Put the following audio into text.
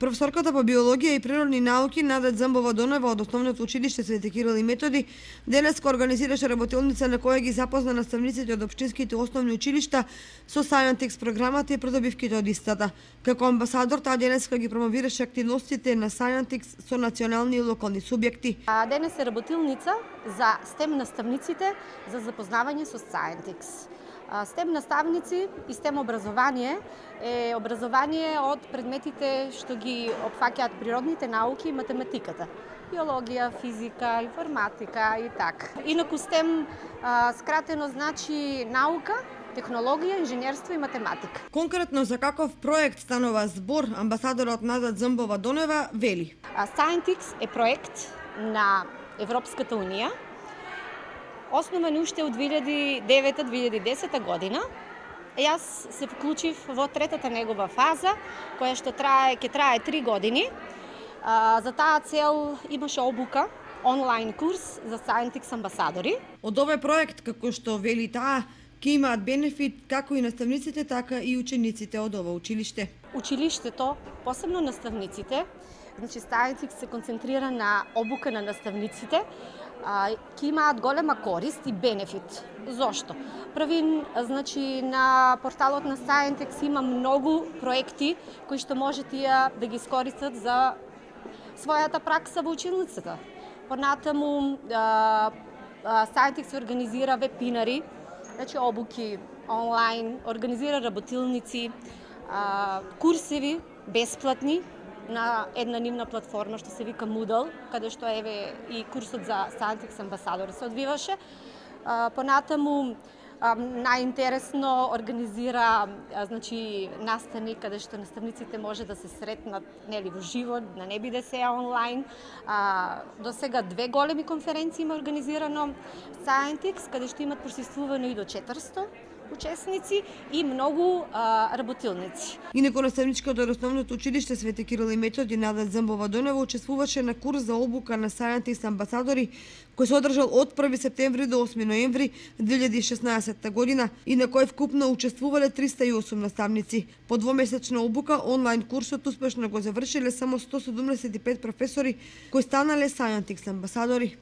Професорката по биологија и природни науки Нада Дзамбова-Донева од Основното училиште Свети Кирил и Методи денеска организираше работилница на која ги запозна наставниците од општинските основни училишта со Scientix програмата и придобивките од истата. Како амбасадор, таа денеска ги промовираше активностите на Scientix со национални и локални субјекти. Денес е работилница за STEM наставниците за запознавање со Scientix. STEM наставници и STEM образование е образование од предметите што ги опфаќаат природните науки и математиката. Биологија, физика, информатика и така. Инаку STEM скратено значи наука, технологија, инженерство и математика. Конкретно за каков проект станува збор, амбасадорот Нада Дзамбова-Донева вели. Scientix е проект на Европската унија, основен уште од 2009-2010 година. Јас се вклучив во третата негова фаза, која што ќе трае 3 години. За таа цел имаше обука, онлайн курс за Scientix амбасадори. Од овој проект, како што вели таа, ќе имаат бенефит како и наставниците, така и учениците од ова училиште. Училиштето, посебно наставниците, значи Scientix се концентрира на обука на наставниците, ќе имаат голема корист и бенефит. Зошто? Први, значи, на порталот на Scientix има многу проекти кои што може тие да ги искористат за својата пракса во училницата. Понатаму, Scientix организира вебинари, значи обуки онлайн, организира работилници, курсеви бесплатни на една нивна платформа што се вика Moodle, каде што еве и курсот за Scientix амбасадор се одвиваше. Понатаму најинтересно организира значи настани каде што наставниците може да се сретнат нели во живо, да не биде се онлайн. До сега 2 големи конференции има организирано Scientix, каде што имат присуствувано и до 400 учесници и многу работилници. Инаку наставничката од Основното училиште Свети Кирил и Методи Нада Дзамбова-Донева учествуваше на курс за обука на Scientix амбасадори кој се одржал од 1 септември до 8 ноември 2016 година и на кој вкупно учествувале 308 наставници. По двомесечна обука онлайн курсот успешно го завршиле само 175 професори кои станале Scientix амбасадори.